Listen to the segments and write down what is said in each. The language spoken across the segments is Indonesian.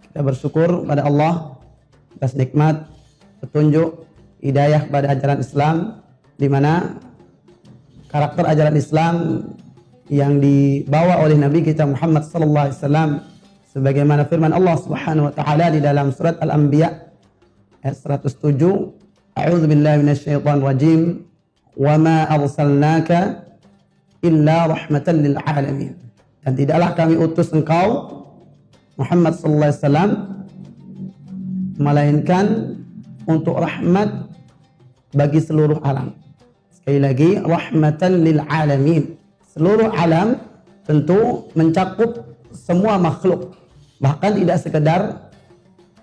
Kita bersyukur pada Allah atas nikmat petunjuk hidayah pada ajaran Islam, di mana karakter ajaran Islam yang dibawa oleh Nabi kita Muhammad sallallahu alaihi wasallam sebagaimana firman Allah Subhanahu wa taala di dalam surat Al-Anbiya ayat 107, A'udzu billahi minasyaitonir rajim, wa ma arsalnaka illa rahmatan lil alamin. Dan tidaklah kami utus engkau Muhammad sallallahu alaihi wasallam melainkan untuk rahmat bagi seluruh alam. Sekali lagi, rahmatan lil alamin. Seluruh alam tentu mencakup semua makhluk, bahkan tidak sekedar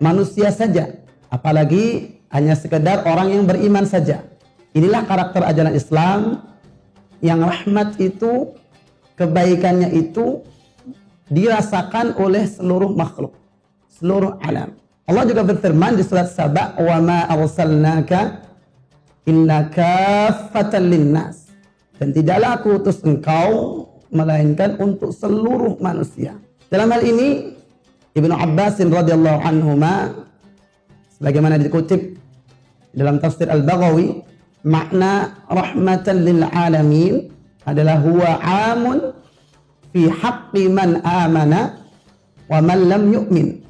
manusia saja, apalagi hanya sekedar orang yang beriman saja. Inilah karakter ajaran Islam yang rahmat itu, kebaikannya itu dirasakan oleh seluruh makhluk, seluruh alam. Allah juga berfirman di surat Saba, wa ma arsalnaka illa kaffatan linnas. Dan tidaklah aku utus engkau melainkan untuk seluruh manusia. Dalam hal ini Ibnu Abbas radhiyallahu anhuma, sebagaimana dikutip dalam tafsir Al-Baghawi, makna rahmatan lil alamin adalah huwa amun fi haqqi man amana wa man lam yu'min.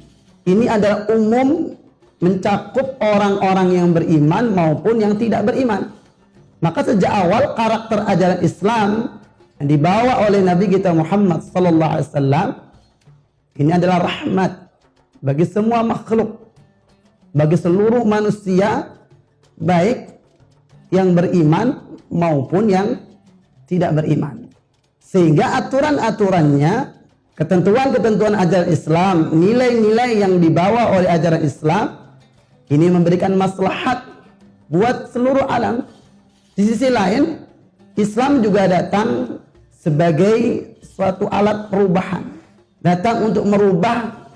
Ini adalah umum, mencakup orang-orang yang beriman maupun yang tidak beriman. Maka sejak awal karakter ajaran Islam yang dibawa oleh Nabi kita Muhammad sallallahu alaihi wasallam ini adalah rahmat bagi semua makhluk, bagi seluruh manusia, baik yang beriman maupun yang tidak beriman. Sehingga aturan-aturannya, ketentuan-ketentuan ajaran Islam, nilai-nilai yang dibawa oleh ajaran Islam ini memberikan maslahat buat seluruh alam. Di sisi lain, Islam juga datang sebagai suatu alat perubahan. Datang untuk merubah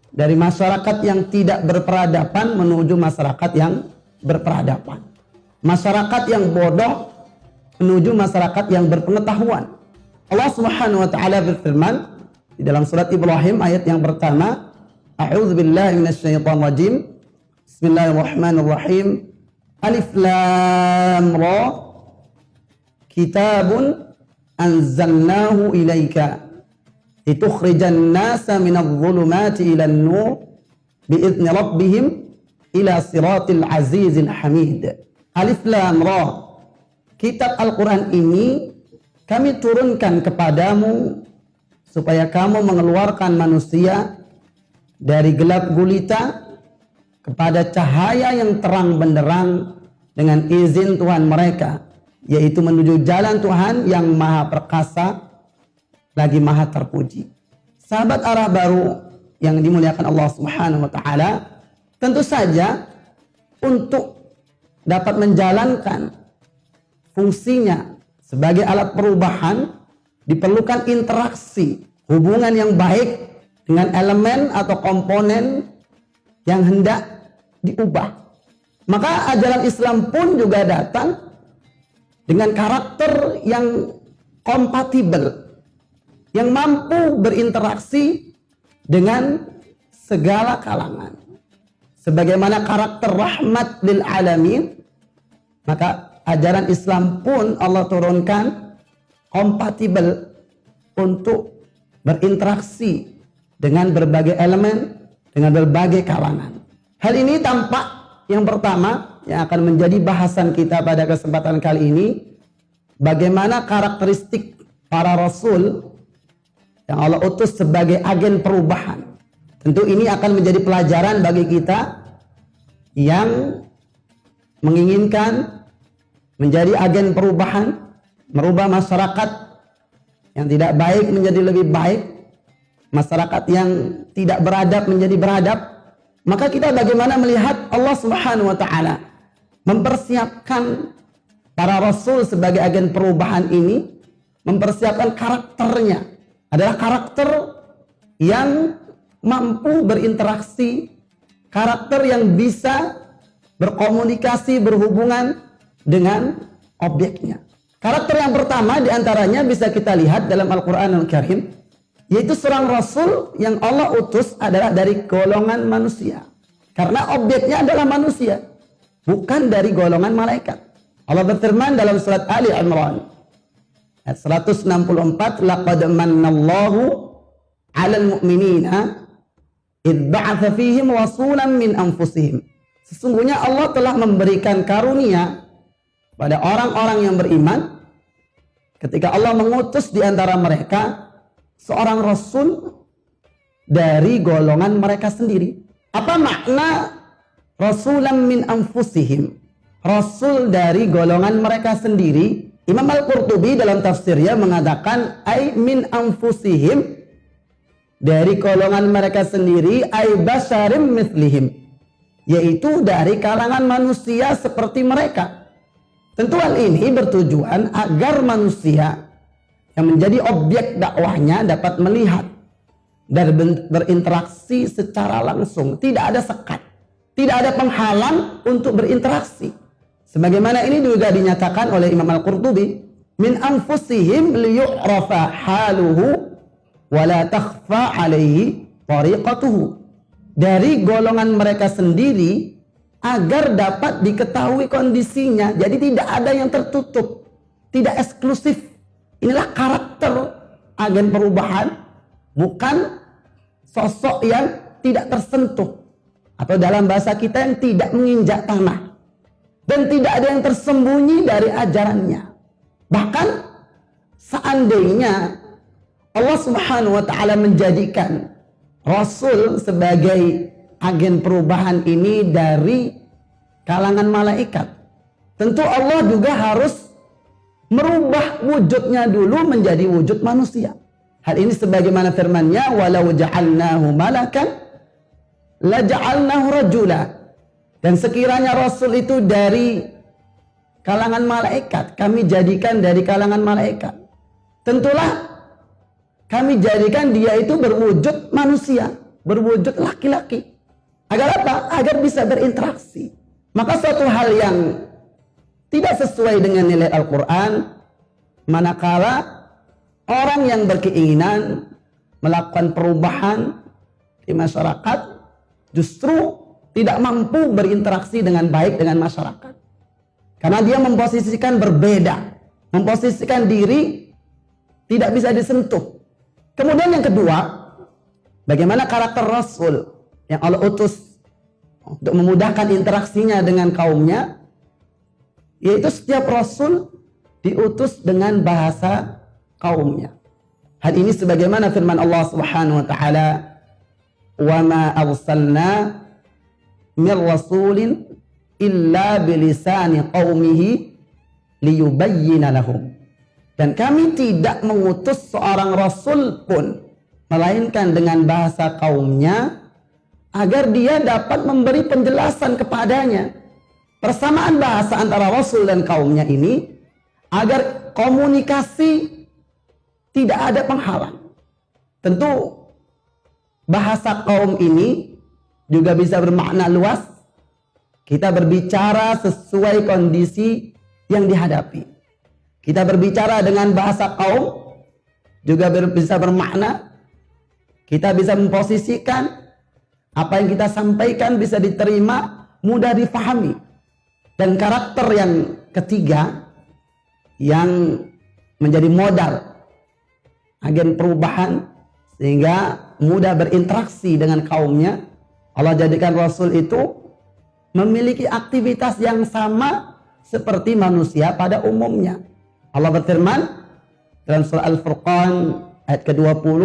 dari masyarakat yang tidak berperadaban menuju masyarakat yang berperadaban. Masyarakat yang bodoh menuju masyarakat yang berpengetahuan. Allah Subhanahu wa taala berfirman di dalam surat Ibrahim ayat yang pertama, A'udzu billahi minasyaitonir rajim. Bismillahirrahmanirrahim. Alif lam ra. Kitabun anzalnahu ilaika litukhrijan nasa minadh dhulumati ilan nur bi'izni rabbihim ila siratil azizil hamid. Alif lam ra. Kitab Al-Qur'an ini kami turunkan kepadamu supaya kamu mengeluarkan manusia dari gelap gulita kepada cahaya yang terang benderang dengan izin Tuhan mereka, yaitu menuju jalan Tuhan yang maha perkasa lagi maha terpuji. Sahabat arah baru yang dimuliakan Allah Subhanahu wa taala, tentu saja untuk dapat menjalankan fungsinya sebagai alat perubahan diperlukan interaksi, hubungan yang baik dengan elemen atau komponen yang hendak diubah. Maka ajaran Islam pun juga datang dengan karakter yang kompatibel, yang mampu berinteraksi dengan segala kalangan. Sebagaimana karakter rahmat lil alamin, maka ajaran Islam pun Allah turunkan kompatibel untuk berinteraksi dengan berbagai elemen, dengan berbagai kalangan. Hal ini tampak yang pertama yang akan menjadi bahasan kita pada kesempatan kali ini, bagaimana karakteristik para rasul yang Allah utus sebagai agen perubahan. Tentu ini akan menjadi pelajaran bagi kita yang menginginkan menjadi agen perubahan, merubah masyarakat yang tidak baik menjadi lebih baik, masyarakat yang tidak beradab menjadi beradab. Maka kita bagaimana melihat Allah Subhanahu wa taala mempersiapkan para rasul sebagai agen perubahan ini, mempersiapkan karakternya adalah karakter yang mampu berinteraksi, karakter yang bisa berkomunikasi, berhubungan dengan objeknya. Karakter yang pertama diantaranya bisa kita lihat dalam Al-Quran Al-Karim Yaitu seorang rasul yang Allah utus adalah dari golongan manusia. Karena objeknya adalah manusia, bukan dari golongan malaikat. Allah berfirman dalam surat Ali Imran ayat 164, laqad mannallahu 'alal mu'minina idh ba'atsa fihim rasulan min anfusihim. Sesungguhnya Allah telah memberikan karunia pada orang-orang yang beriman ketika Allah mengutus di antara mereka seorang rasul dari golongan mereka sendiri. Apa makna rasulan min anfusihim? Rasul dari golongan mereka sendiri. Imam Al-Qurtubi dalam tafsirnya mengatakan ay min anfusihim, dari golongan mereka sendiri, ay basharim mithlihim, yaitu dari kalangan manusia seperti mereka. Tentu hal ini bertujuan agar manusia yang menjadi objek dakwahnya dapat melihat dan berinteraksi secara langsung. Tidak ada sekat, tidak ada penghalang untuk berinteraksi. Sebagaimana ini juga dinyatakan oleh Imam Al-Qurtubi, min anfusihim liyu'rafa haluhu wa la takhfa alaihi tariqatuhu. Dari golongan mereka sendiri agar dapat diketahui kondisinya. Jadi tidak ada yang tertutup, tidak eksklusif. Inilah karakter agen perubahan, bukan sosok yang tidak tersentuh, atau dalam bahasa kita yang tidak menginjak tanah. Dan tidak ada yang tersembunyi dari ajarannya. Bahkan seandainya Allah Subhanahu wa ta'ala menjadikan Rasul sebagai agen perubahan ini dari kalangan malaikat, tentu Allah juga harus merubah wujudnya dulu menjadi wujud manusia. Hal ini sebagaimana firman-Nya, walau ja'alnahu malakan la ja'alnahu rajula. Dan sekiranya Rasul itu dari kalangan malaikat, kami jadikan dari kalangan malaikat, tentulah kami jadikan dia itu berwujud manusia, berwujud laki-laki. Agar apa? Agar bisa berinteraksi. Maka suatu hal yang tidak sesuai dengan nilai Al-Quran, manakala orang yang berkeinginan melakukan perubahan di masyarakat justru tidak mampu berinteraksi dengan baik dengan masyarakat. Karena dia memposisikan berbeda, memposisikan diri tidak bisa disentuh. Kemudian yang kedua, bagaimana karakter Rasul yang Allah utus untuk memudahkan interaksinya dengan kaumnya, yaitu setiap Rasul diutus dengan bahasa kaumnya. Hal ini sebagaimana firman Allah Subhanahu wa ta'ala, wa ma arsalna min rasulin illa bilisani qaumihi liyubayyina lahum. Dan kami tidak mengutus seorang rasul pun melainkan dengan bahasa kaumnya agar dia dapat memberi penjelasan kepadanya. Persamaan bahasa antara rasul dan kaumnya ini agar komunikasi tidak ada penghalang. Tentu bahasa kaum ini juga bisa bermakna luas. Kita berbicara sesuai kondisi yang dihadapi. Kita berbicara dengan bahasa kaum juga bisa bermakna kita bisa memposisikan apa yang kita sampaikan bisa diterima, mudah difahami. Dan karakter yang ketiga yang menjadi modal agen perubahan sehingga mudah berinteraksi dengan kaumnya, Allah jadikan Rasul itu memiliki aktivitas yang sama seperti manusia pada umumnya. Allah berfirman dalam surah Al-Furqan ayat ke-20,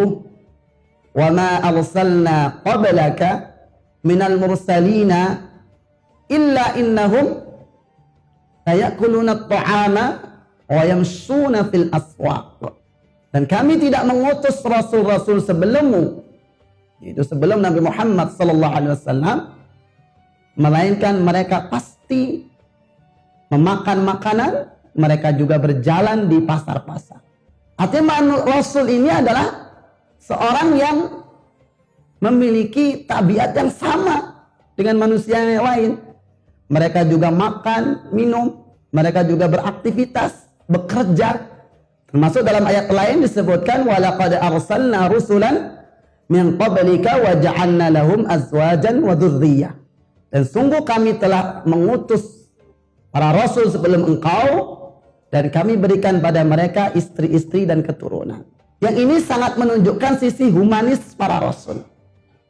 "Wa ma arsalna qablaka minal mursalina illa innahum layakuluna at-ta'ama wa yamshuna fil aswaq." Dan kami tidak mengutus rasul-rasul sebelummu, itu sebelum Nabi Muhammad sallallahu alaihi wasallam, melainkan mereka pasti memakan makanan, mereka juga berjalan di pasar-pasar. Artinya Rasul ini adalah seorang yang memiliki tabiat yang sama dengan manusia yang lain. Mereka juga makan, minum, mereka juga beraktivitas, bekerja. Termasuk dalam ayat lain disebutkan walaqad arsalna rusulan min qablika wa ja'alna lahum azwajan wa dzurriyyah. Dan sungguh kami telah mengutus para rasul sebelum engkau dan kami berikan pada mereka istri-istri dan keturunan. Yang ini sangat menunjukkan sisi humanis para rasul.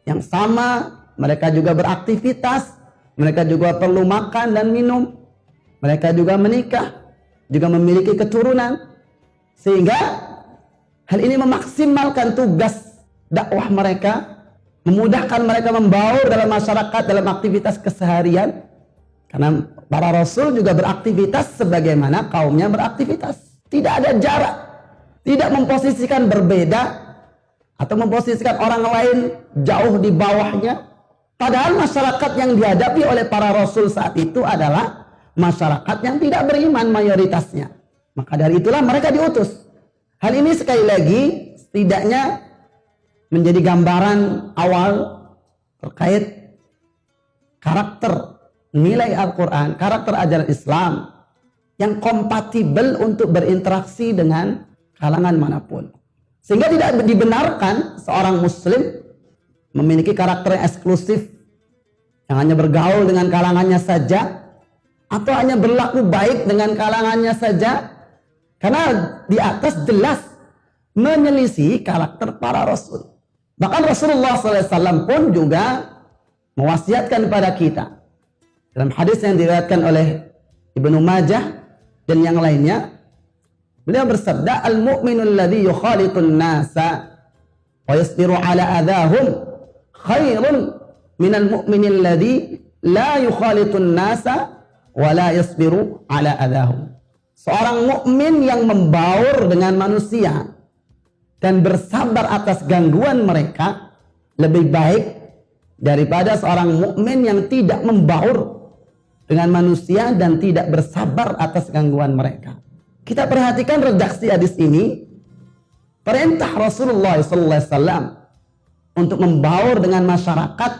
Yang sama, mereka juga beraktivitas, mereka juga perlu makan dan minum, mereka juga menikah, juga memiliki keturunan. Sehingga hal ini memaksimalkan tugas dakwah mereka, memudahkan mereka membaur dalam masyarakat, dalam aktivitas keseharian. Karena para rasul juga beraktivitas sebagaimana kaumnya beraktivitas. Tidak ada jarak, tidak memposisikan berbeda atau memposisikan orang lain jauh di bawahnya. Padahal masyarakat yang dihadapi oleh para rasul saat itu adalah masyarakat yang tidak beriman mayoritasnya. Maka dari itulah mereka diutus. Hal ini sekali lagi setidaknya menjadi gambaran awal terkait karakter nilai Al-Quran, karakter ajaran Islam yang kompatibel untuk berinteraksi dengan kalangan manapun. Sehingga tidak dibenarkan seorang muslim memiliki karakter yang eksklusif yang hanya bergaul dengan kalangannya saja atau hanya berlaku baik dengan kalangannya saja, karena di atas jelas menyelisih karakter para rasul. Bahkan Rasulullah SAW pun juga mewasiatkan kepada kita dalam hadis yang diriwayatkan oleh Ibnu Majah dan yang lainnya, beliau bersabda, al-mu'minul ladzi yukhalitun nasa wa yasbiru ala adahum khairun minal mu'minil ladzi la yukhalitun nasa wa la yasbiru ala adahum. Seorang mukmin yang membaur dengan manusia dan bersabar atas gangguan mereka lebih baik daripada seorang mukmin yang tidak membaur dengan manusia dan tidak bersabar atas gangguan mereka. Kita perhatikan redaksi hadis ini, perintah Rasulullah SAW untuk membaur dengan masyarakat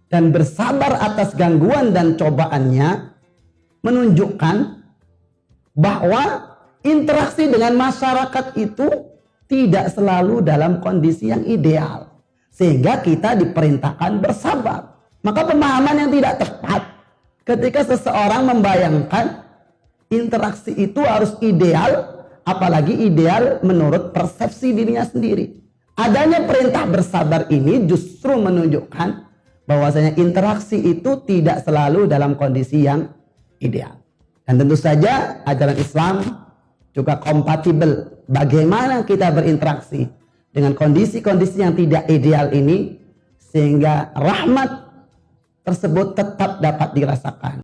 dan bersabar atas gangguan dan cobaannya menunjukkan bahwa interaksi dengan masyarakat itu tidak selalu dalam kondisi yang ideal. Sehingga kita diperintahkan bersabar. Maka pemahaman yang tidak tepat ketika seseorang membayangkan interaksi itu harus ideal, apalagi ideal menurut persepsi dirinya sendiri. Adanya perintah bersabar ini justru menunjukkan bahwasanya interaksi itu tidak selalu dalam kondisi yang ideal. Dan tentu saja ajaran Islam juga kompatibel bagaimana kita berinteraksi dengan kondisi-kondisi yang tidak ideal ini sehingga rahmat tersebut tetap dapat dirasakan.